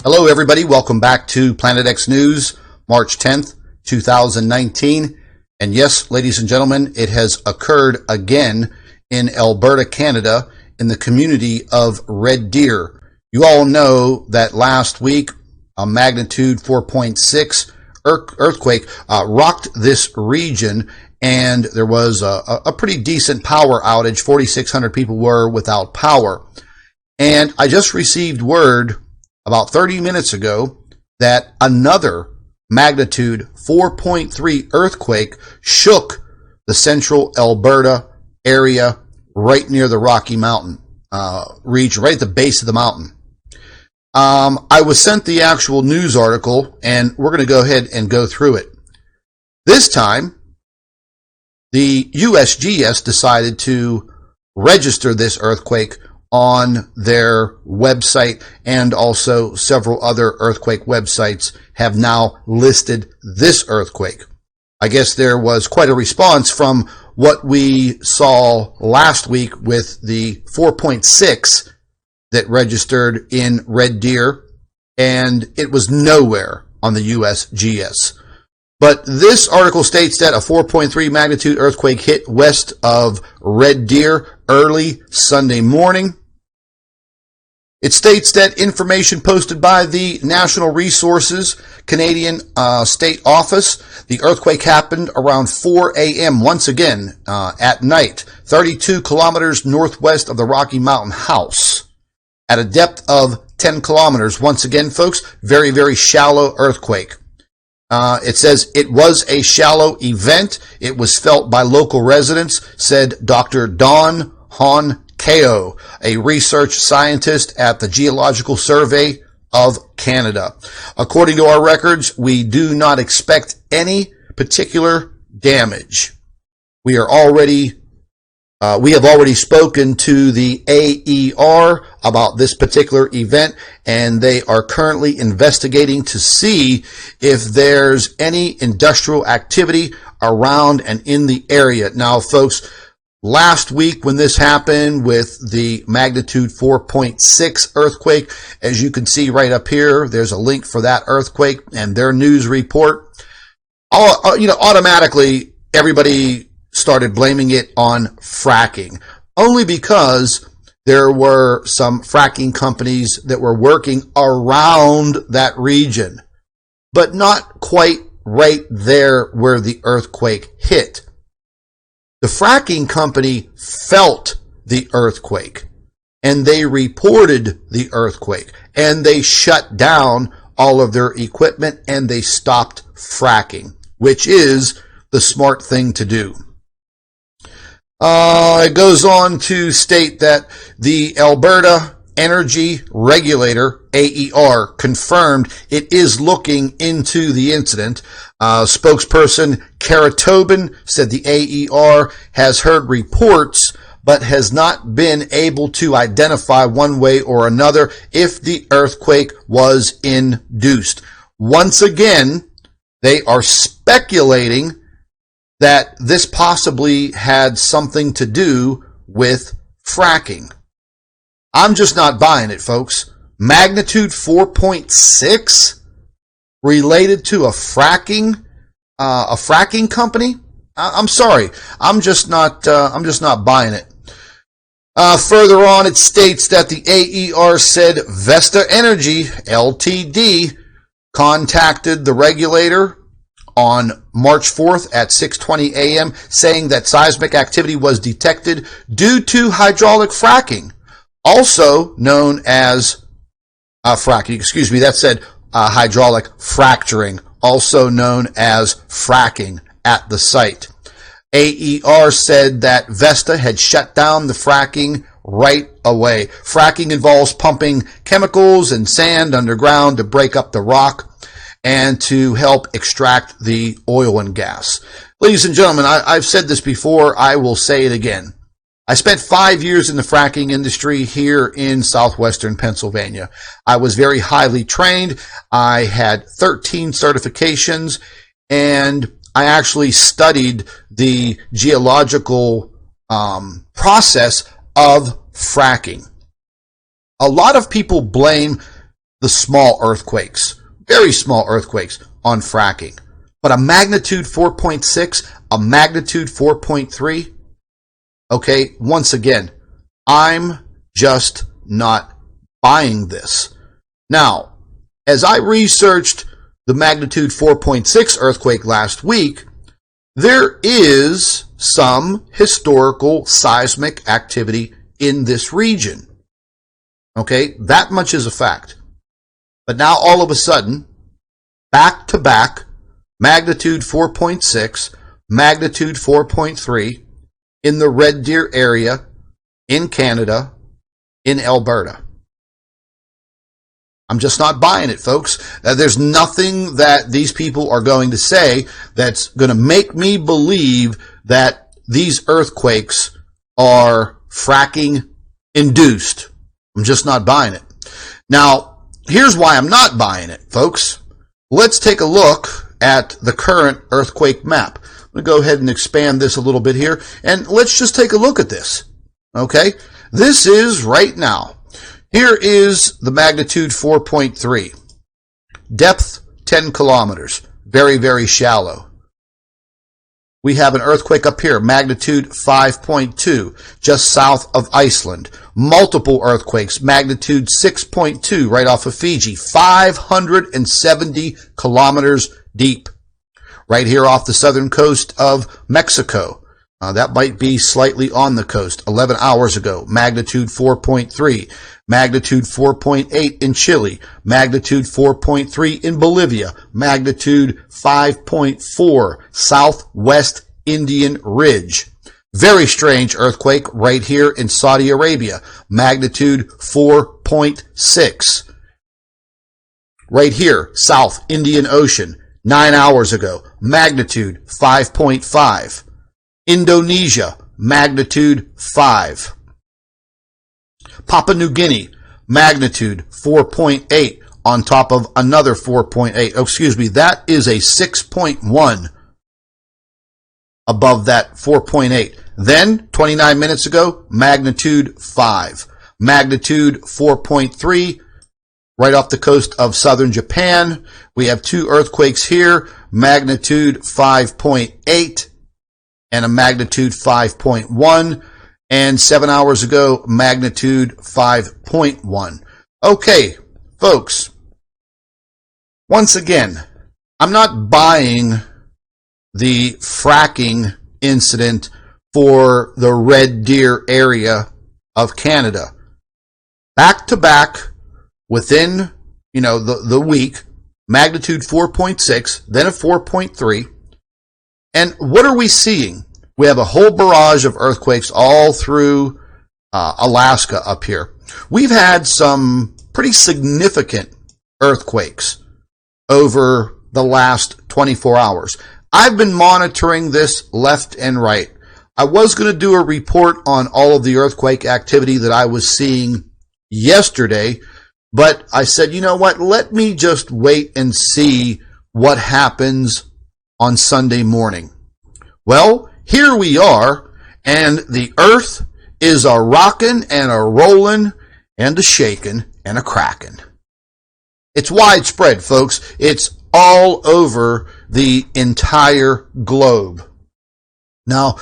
Hello everybody, welcome back to Planet X News, March 10th, 2019. And yes, ladies and gentlemen, it has occurred again in Alberta, Canada, in the community of Red Deer. You all know that last week, a magnitude 4.6 earthquake rocked this region, and there was a pretty decent power outage. 4,600 people were without power. And I just received word about 30 minutes ago that another magnitude 4.3 earthquake shook the central Alberta area right near the Rocky Mountain region, right at the base of the mountain. I was sent the actual news article, and we're going to go ahead and go through it. This time, the USGS decided to register this earthquake on their website, and also several other earthquake websites have now listed this earthquake. I guess there was quite a response from what we saw last week with the 4.6 that registered in Red Deer, and it was nowhere on the USGS. But this article states that a 4.3 magnitude earthquake hit west of Red Deer early Sunday morning. It states that information posted by the National Resources Canadian State Office, the earthquake happened around 4 a.m. once again at night, 32 kilometers northwest of the Rocky Mountain House, at a depth of 10 kilometers. Once again, folks, very, very shallow earthquake. It says it was a shallow event. It was felt by local residents, said Dr. Don Hon Kao, a research scientist at the Geological Survey of Canada. According to our records, we do not expect any particular damage. We have already spoken to the AER about this particular event, and they are currently investigating to see if there's any industrial activity around and in the area. Now, folks, last week when this happened with the magnitude 4.6 earthquake, as you can see right up here, there's a link for that earthquake and their news report. Automatically everybody started blaming it on fracking, only because there were some fracking companies that were working around that region, but not quite right there where the earthquake hit. The fracking company felt the earthquake, and they reported the earthquake, and they shut down all of their equipment, and they stopped fracking, which is the smart thing to do. It goes on to state that the Alberta Energy Regulator, AER, confirmed it is looking into the incident. Spokesperson Kara Tobin said the AER has heard reports but has not been able to identify one way or another if the earthquake was induced. Once again, they are speculating that this possibly had something to do with fracking. I'm just not buying it, folks. Magnitude 4.6 related to a fracking company? I'm sorry. I'm just not buying it. Further on, it states that the AER said Vesta Energy Ltd. contacted the regulator on March 4th at 6:20 a.m. saying that seismic activity was detected due to hydraulic fracking, also known as hydraulic fracturing, also known as fracking at the site. AER said that Vesta had shut down the fracking right away. Fracking involves pumping chemicals and sand underground to break up the rock and to help extract the oil and gas. Ladies and gentlemen, I've said this before, I will say it again. I spent 5 years in the fracking industry here in southwestern Pennsylvania. I was very highly trained. I had 13 certifications, and I actually studied the geological process of fracking. A lot of people blame the small earthquakes, very small earthquakes on fracking. But a magnitude 4.6, a magnitude 4.3, okay, once again, I'm just not buying this. Now, as I researched the magnitude 4.6 earthquake last week, there is some historical seismic activity in this region. Okay, that much is a fact. But now all of a sudden, back to back, magnitude 4.6, magnitude 4.3 in the Red Deer area, in Canada, in Alberta. I'm just not buying it, folks. There's nothing that these people are going to say that's going to make me believe that these earthquakes are fracking induced. I'm just not buying it. Now, here's why I'm not buying it, folks. Let's take a look at the current earthquake map. I'm going to go ahead and expand this a little bit here, and let's just take a look at this. Okay? This is right now. Here is the magnitude 4.3. Depth 10 kilometers. Very, very shallow. We have an earthquake up here, magnitude 5.2, just south of Iceland. Multiple earthquakes, magnitude 6.2, right off of Fiji, 570 kilometers deep. Right here off the southern coast of Mexico. That might be slightly on the coast. 11 hours ago, magnitude 4.3, magnitude 4.8 in Chile, magnitude 4.3 in Bolivia, magnitude 5.4 southwest Indian Ridge. Very strange earthquake right here in Saudi Arabia, magnitude 4.6. Right here, South Indian Ocean, 9 hours ago, magnitude 5.5. Indonesia, magnitude 5. Papua New Guinea, magnitude 4.8 on top of another 4.8. Oh, excuse me, that is a 6.1 above that 4.8. Then, 29 minutes ago, magnitude 5. Magnitude 4.3 right off the coast of southern Japan. We have two earthquakes here, magnitude 5.8. and a magnitude 5.1, and 7 hours ago, magnitude 5.1. Okay, folks, once again, I'm not buying the fracking incident for the Red Deer area of Canada. Back to back, within, the week, magnitude 4.6, then a 4.3, and what are we seeing? We have a whole barrage of earthquakes all through Alaska up here. We've had some pretty significant earthquakes over the last 24 hours. I've been monitoring this left and right. I was going to do a report on all of the earthquake activity that I was seeing yesterday, but I said, you know what? Let me just wait and see what happens on Sunday morning. Well, here we are, and the earth is a rockin' and a rollin' and a shakin' and a crackin'. It's widespread, folks. It's all over the entire globe. Now,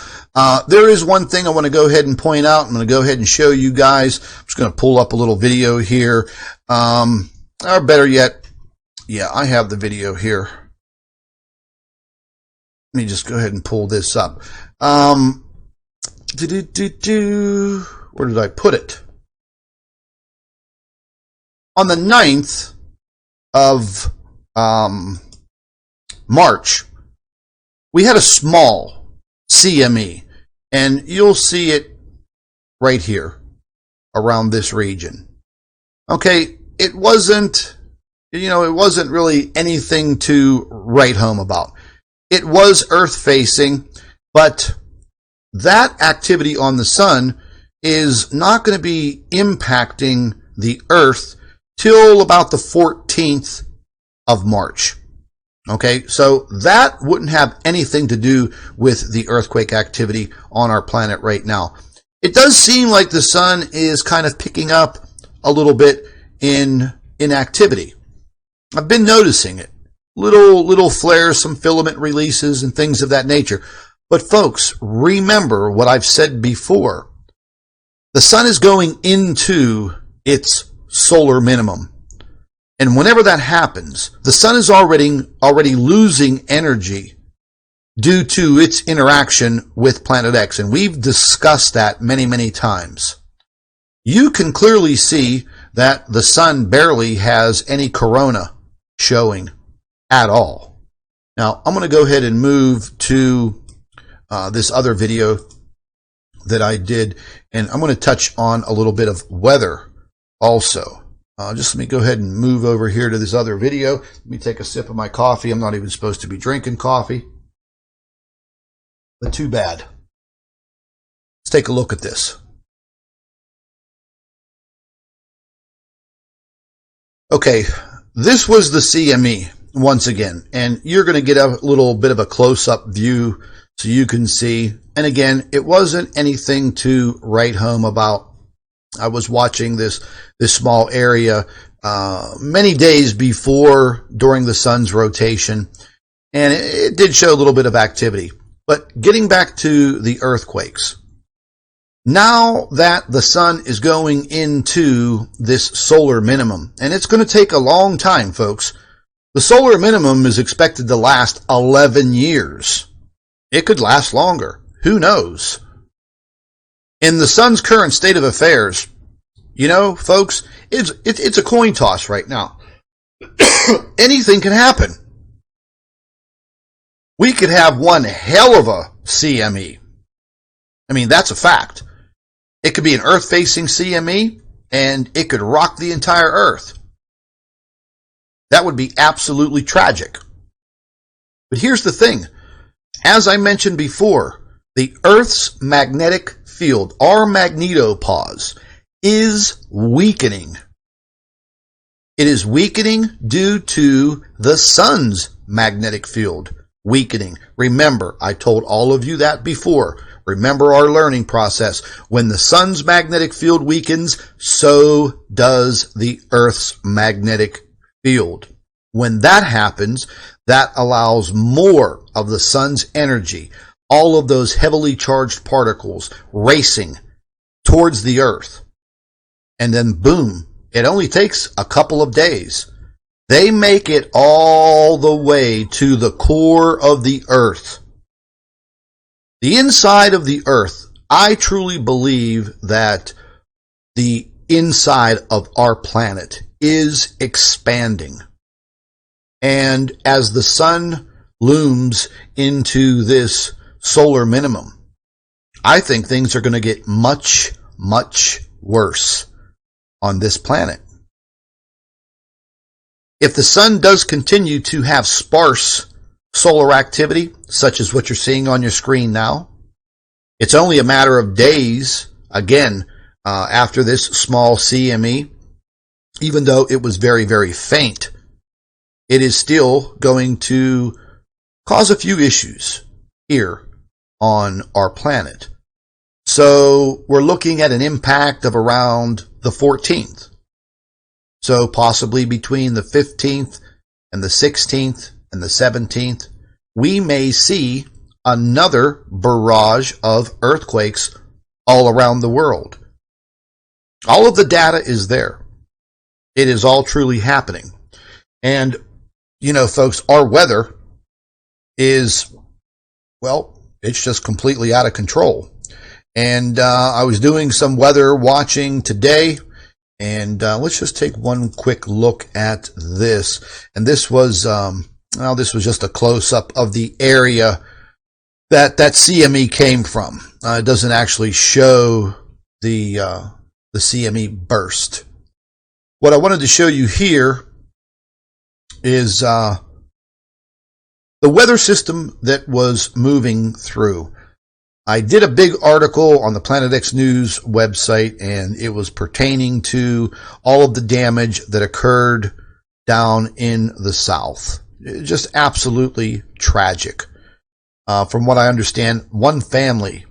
there is one thing I want to go ahead and point out. I'm going to go ahead and show you guys. I'm just going to pull up a little video here. Or better yet, yeah, I have the video here. Let me just go ahead and pull this up. Where did I put it? On the 9th of March, we had a small CME, and you'll see it right here around this region. Okay, it wasn't really anything to write home about. It was Earth-facing, but that activity on the sun is not going to be impacting the Earth till about the 14th of March. Okay, so that wouldn't have anything to do with the earthquake activity on our planet right now. It does seem like the sun is kind of picking up a little bit in in activity. I've been noticing it. Little flares, some filament releases and things of that nature. But folks, remember what I've said before. The sun is going into its solar minimum. And whenever that happens, the sun is already losing energy due to its interaction with Planet X. And we've discussed that many, many times. You can clearly see that the sun barely has any corona showing at all. Now, I'm going to go ahead and move to this other video that I did, and I'm going to touch on a little bit of weather also. Just let me go ahead and move over here to this other video. Let me take a sip of my coffee. I'm not even supposed to be drinking coffee, but too bad. Let's take a look at this. Okay, this was the CME once again, and you're going to get a little bit of a close-up view so you can see. And again, it wasn't anything to write home about. I was watching this small area many days before during the sun's rotation, and it did show a little bit of activity. But getting back to the earthquakes, now that the sun is going into this solar minimum, and it's going to take a long time, folks. The solar minimum is expected to last 11 years. It could last longer. Who knows? In the sun's current state of affairs, you know, folks, it's a coin toss right now. Anything can happen. We could have one hell of a CME. I mean, that's a fact. It could be an Earth-facing CME, and it could rock the entire Earth. That would be absolutely tragic. But here's the thing. As I mentioned before, the Earth's magnetic field, our magnetopause, is weakening. It is weakening due to the sun's magnetic field weakening. Remember, I told all of you that before. Remember our learning process. When the sun's magnetic field weakens, so does the Earth's magnetic field. When that happens, that allows more of the sun's energy, all of those heavily charged particles racing towards the Earth. And then boom, it only takes a couple of days. They make it all the way to the core of the Earth. The inside of the Earth, I truly believe that the inside of our planet is expanding. And as the sun looms into this solar minimum, I think things are going to get much, much worse on this planet. If the sun does continue to have sparse solar activity, such as what you're seeing on your screen now, it's only a matter of days, again, after this small CME, even though it was very, very faint, it is still going to cause a few issues here on our planet. So we're looking at an impact of around the 14th. So possibly between the 15th and the 16th and the 17th, we may see another barrage of earthquakes all around the world. All of the data is there. It is all truly happening. And, you know, folks, our weather is, well, it's just completely out of control. And I was doing some weather watching today, and let's just take one quick look at this. And this was, well, this was just a close-up of the area that CME came from. It doesn't actually show the CME burst. What I wanted to show you here is the weather system that was moving through. I did a big article on the Planet X News website, and it was pertaining to all of the damage that occurred down in the south. Just absolutely tragic. From what I understand, one family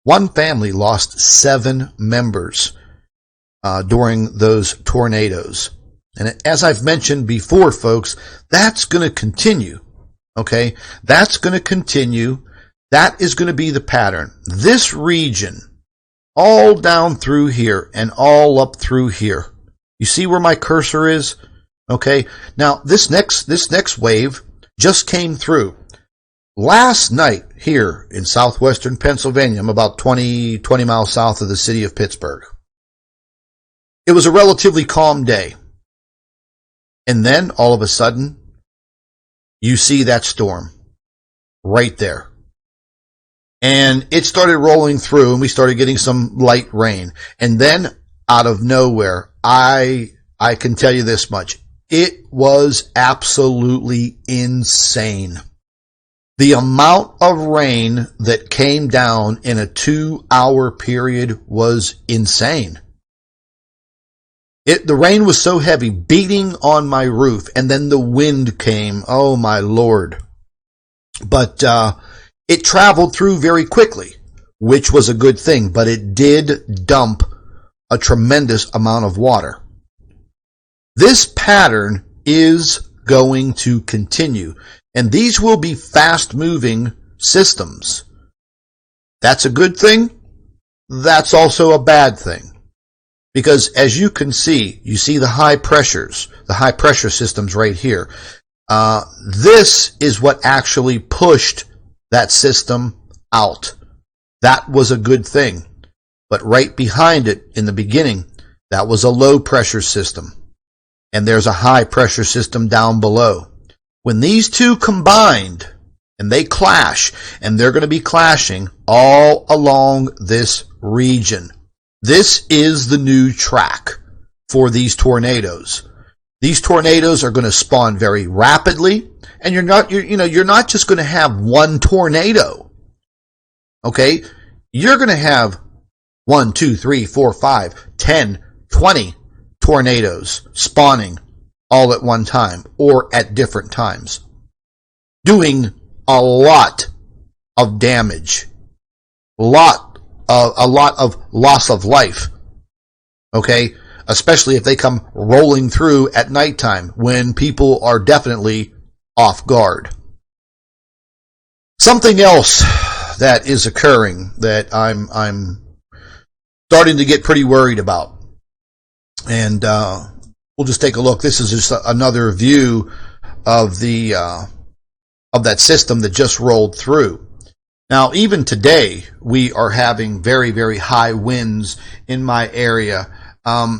lost 7 members during those tornadoes. And as I've mentioned before, folks, that's going to continue. Okay? That's going to continue. That is going to be the pattern. This region, all down through here and all up through here. You see where my cursor is? Okay? Now, this next wave just came through. Last night here in southwestern Pennsylvania, I'm about 20 miles south of the city of Pittsburgh. It was a relatively calm day. And then, all of a sudden, you see that storm right there. And it started rolling through, and we started getting some light rain. And then, out of nowhere, I can tell you this much. It was absolutely insane. The amount of rain that came down in a 2-hour period was insane. The rain was so heavy, beating on my roof, and then the wind came. Oh, my Lord. But it traveled through very quickly, which was a good thing, but it did dump a tremendous amount of water. This pattern is going to continue, and these will be fast-moving systems. That's a good thing. That's also a bad thing. Because as you can see, you see the high pressures, the high pressure systems right here. This is what actually pushed that system out. That was a good thing. But right behind it in the beginning, that was a low pressure system. And there's a high pressure system down below. When these two combined and they clash, and they're going to be clashing all along this region. This is the new track for these tornadoes. These tornadoes are going to spawn very rapidly, and you're not just going to have one tornado. Okay? You're going to have 1, 2, 3, 4, 5, 10, 20 tornadoes spawning all at one time or at different times, doing a lot of damage, a lot of loss of life, okay? Especially if they come rolling through at nighttime when people are definitely off guard. Something else that is occurring that I'm starting to get pretty worried about, and we'll just take a look. This is just another view of that system that just rolled through. Now, even today, we are having very, very high winds in my area.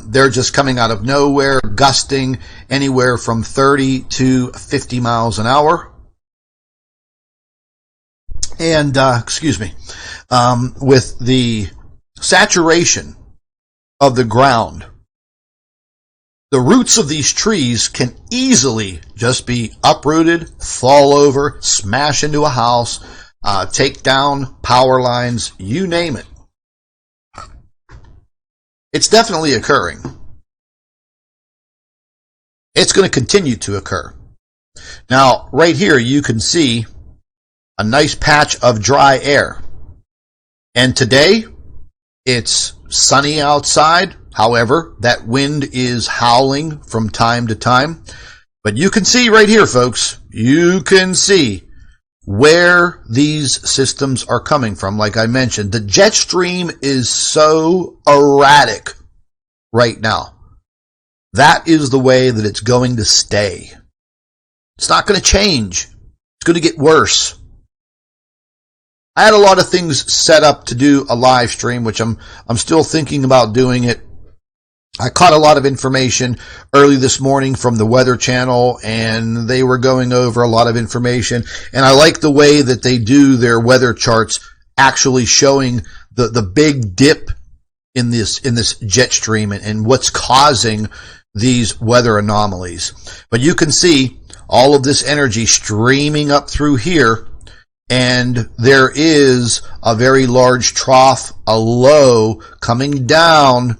They're just coming out of nowhere, gusting anywhere from 30 to 50 miles an hour. And, with the saturation of the ground, the roots of these trees can easily just be uprooted, fall over, smash into a house, take down power lines, you name it. It's definitely occurring. It's going to continue to occur. Now, right here, you can see a nice patch of dry air. And today, it's sunny outside. However, that wind is howling from time to time. But you can see right here, folks, you can see where these systems are coming from. Like I mentioned, the jet stream is so erratic right now. That is the way that it's going to stay. It's not going to change. It's going to get worse. I had a lot of things set up to do a live stream, which I'm still thinking about doing it. I caught a lot of information early this morning from the Weather Channel, and they were going over a lot of information. And I like the way that they do their weather charts, actually showing the big dip in this jet stream and what's causing these weather anomalies. But you can see all of this energy streaming up through here, and there is a very large trough, a low coming down.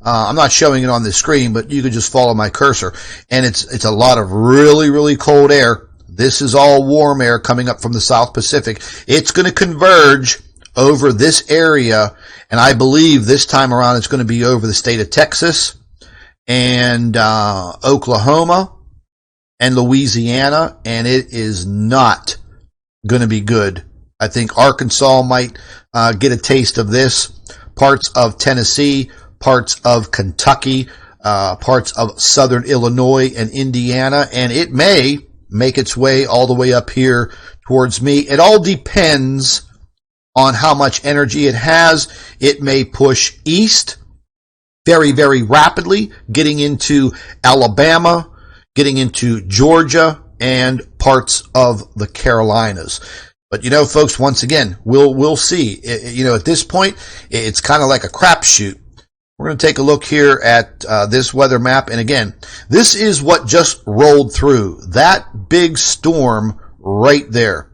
I'm not showing it on the screen, but you could just follow my cursor. And it's a lot of really, really cold air. This is all warm air coming up from the South Pacific. It's going to converge over this area, and I believe this time around it's going to be over the state of Texas and Oklahoma and Louisiana, and it is not going to be good. I think Arkansas might get a taste of this. Parts of Tennessee, parts of Kentucky, parts of southern Illinois and Indiana, and it may make its way all the way up here towards me. It all depends on how much energy it has. It may push east very, very rapidly, getting into Alabama, getting into Georgia, and parts of the Carolinas. But, you know, folks, once again, we'll see. You know, at this point, it's kind of like a crapshoot. We're going to take a look here at this weather map. And again, this is what just rolled through. That big storm right there.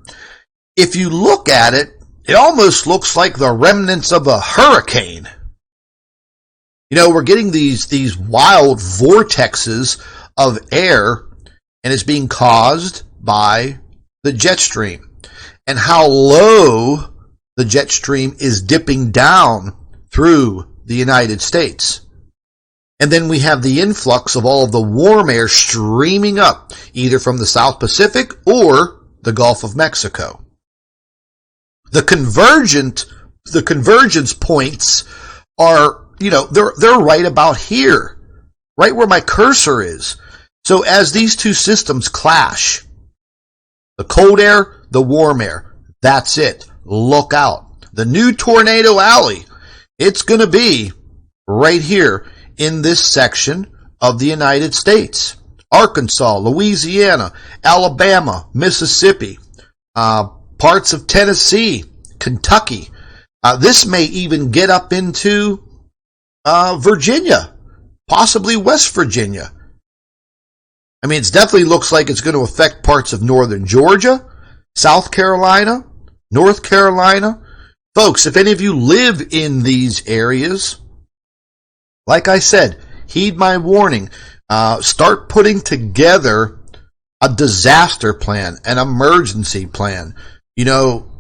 If you look at it, it almost looks like the remnants of a hurricane. You know, we're getting these wild vortexes of air, and it's being caused by the jet stream. And how low the jet stream is dipping down through the United States. And then we have the influx of all of the warm air streaming up, either from the South Pacific or the Gulf of Mexico. The convergence points are, you know, they're right about here, right where my cursor is. So as these two systems clash, the cold air, the warm air, that's it. Look out. The new tornado alley, it's going to be right here in this section of the United States. Arkansas, Louisiana, Alabama, Mississippi, parts of Tennessee, Kentucky. This may even get up into Virginia, possibly West Virginia. I mean, it definitely looks like it's going to affect parts of northern Georgia, South Carolina, North Carolina. Folks, if any of you live in these areas, like I said, heed my warning. Start putting together a disaster plan, an emergency plan. You know,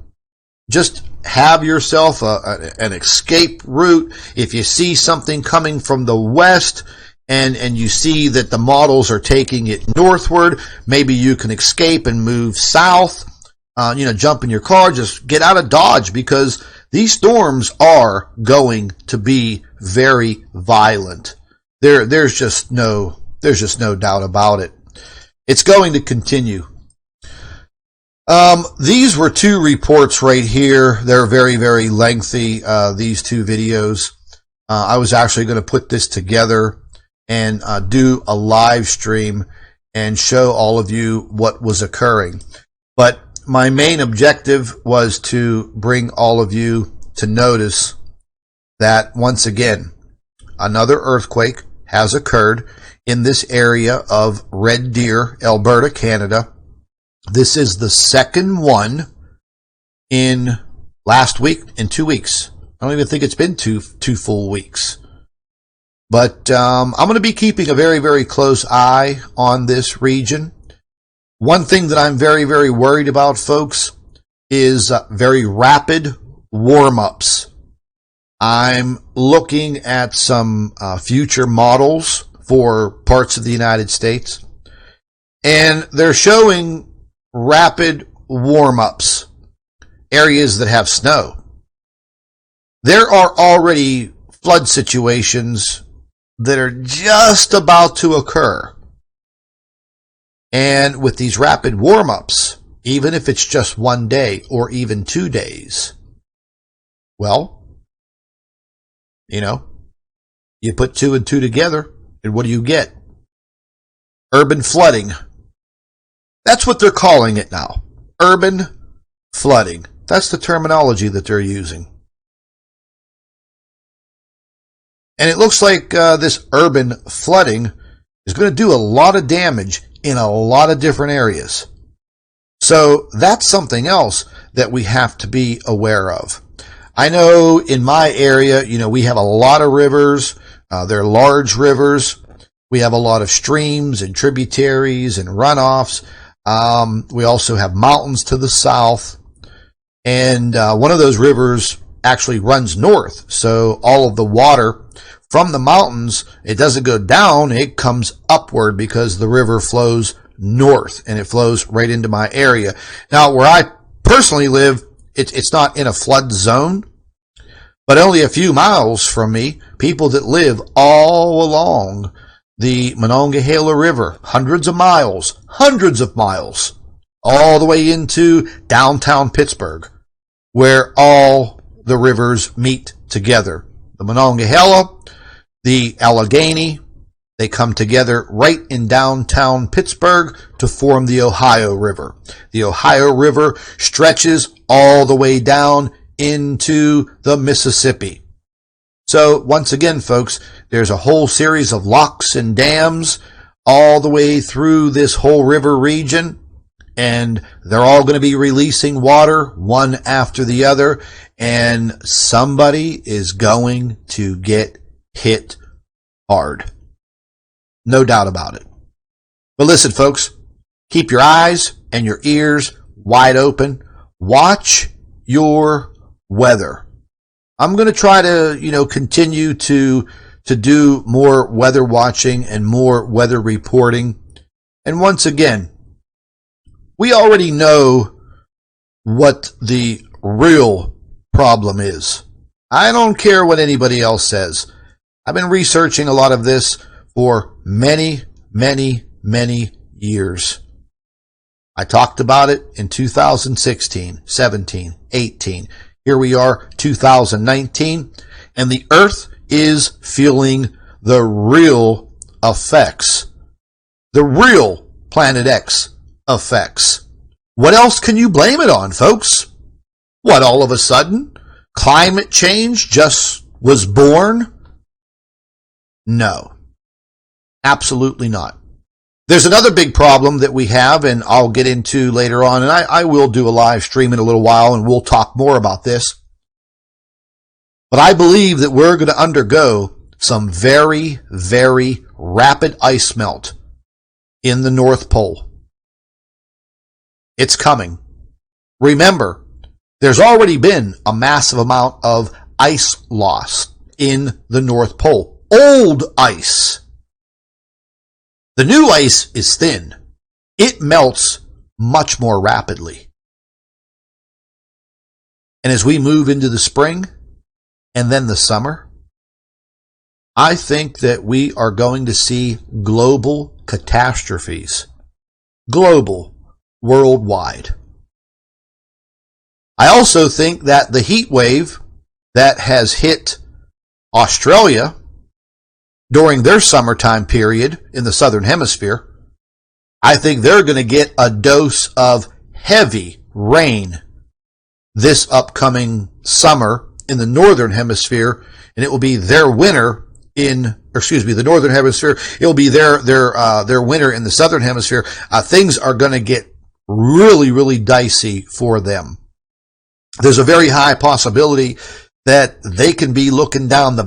just have yourself an escape route. If you see something coming from the west and you see that the models are taking it northward, maybe you can escape and move south. You know, jump in your car, just get out of Dodge, because these storms are going to be very violent. There's just no doubt about it. It's going to continue. These were two reports right here. They're very, very lengthy, these two videos. I was actually going to put this together and do a live stream and show all of you what was occurring. But my main objective was to bring all of you to notice that, once again, another earthquake has occurred in this area of Red Deer, Alberta, Canada. This is the second one in last week, in 2 weeks. I don't even think it's been two full weeks. But I'm going to be keeping a very, very close eye on this region. One thing that I'm very, very worried about, folks, is very rapid warm-ups. I'm looking at some future models for parts of the United States, and they're showing rapid warm-ups, areas that have snow. There are already flood situations that are just about to occur. And with these rapid warm-ups, even if it's just 1 day or even 2 days, well, you know, you put 2 and 2 together, and what do you get? Urban flooding. That's what they're calling it now. Urban flooding. That's the terminology that they're using. And it looks like this urban flooding is going to do a lot of damage in a lot of different areas. So that's something else that we have to be aware of. I know in my area, you know, we have a lot of rivers. They're large rivers. We have a lot of streams and tributaries and runoffs. We also have mountains to the south. And one of those rivers actually runs north. So all of the water from the mountains, it doesn't go down, it comes upward because the river flows north and it flows right into my area. Now, where I personally live, it's not in a flood zone, but only a few miles from me, people that live all along the Monongahela River, hundreds of miles, all the way into downtown Pittsburgh, where all the rivers meet together. The Monongahela, the Allegheny, they come together right in downtown Pittsburgh to form the Ohio River. The Ohio River stretches all the way down into the Mississippi. So once again, folks, there's a whole series of locks and dams all the way through this whole river region, and they're all going to be releasing water one after the other, and somebody is going to get hit hard. No doubt about it. But listen, folks, keep your eyes and your ears wide open. Watch your weather. I'm going to try to, continue to do more weather watching and more weather reporting. And once again, we already know what the real problem is. I don't care what anybody else says. I've been researching a lot of this for many, many, many years. I talked about it in 2016, 17, 18. Here we are, 2019, and the Earth is feeling the real effects. The real Planet X effects. What else can you blame it on, folks? What, all of a sudden, climate change just was born? No. Absolutely not. There's another big problem that we have, and I'll get into later on, and I will do a live stream in a little while, and we'll talk more about this. But I believe that we're going to undergo some very, very rapid ice melt in the North Pole. It's coming. Remember, there's already been a massive amount of ice loss in the North Pole. Old ice. The new ice is thin. It melts much more rapidly. And as we move into the spring and then the summer, I think that we are going to see global catastrophes. Global, worldwide. I also think that the heat wave that has hit Australia during their summertime period in the southern hemisphere, I think they're going to get a dose of heavy rain this upcoming summer in the northern hemisphere, and it will be their winter the northern hemisphere. It will be their winter in the southern hemisphere. Things are going to get really, really dicey for them. There's a very high possibility that they can be looking down the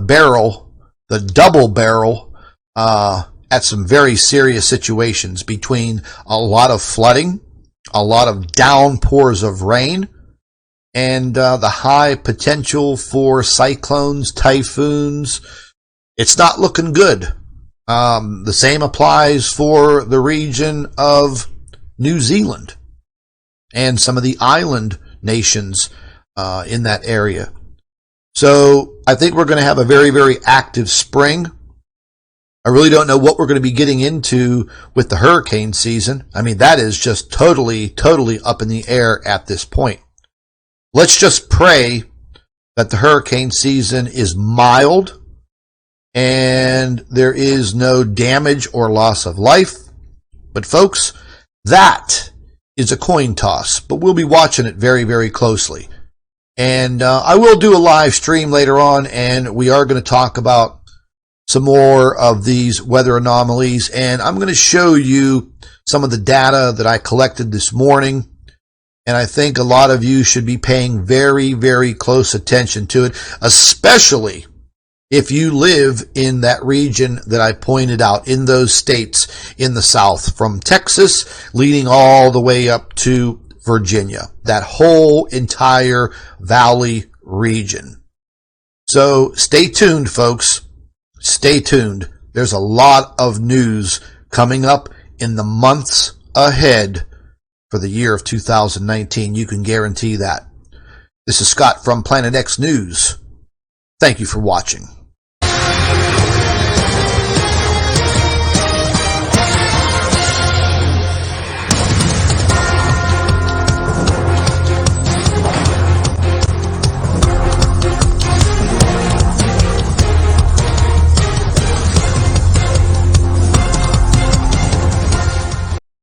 double barrel, at some very serious situations between a lot of flooding, a lot of downpours of rain, and the high potential for cyclones, typhoons. It's not looking good. The same applies for the region of New Zealand and some of the island nations in that area. So I think we're going to have a very, very active spring. I really don't know what we're going to be getting into with the hurricane season. I mean, that is just totally, totally up in the air at this point. Let's just pray that the hurricane season is mild and there is no damage or loss of life. But folks, that is a coin toss, but we'll be watching it very, very closely. And I will do a live stream later on, and we are going to talk about some more of these weather anomalies, and I'm going to show you some of the data that I collected this morning, and I think a lot of you should be paying very, very close attention to it, especially if you live in that region that I pointed out, in those states in the South, from Texas leading all the way up to Virginia, that whole entire valley region. So stay tuned, folks. Stay tuned. There's a lot of news coming up in the months ahead for the year of 2019. You can guarantee that. This is Scott from Planet X News. Thank you for watching.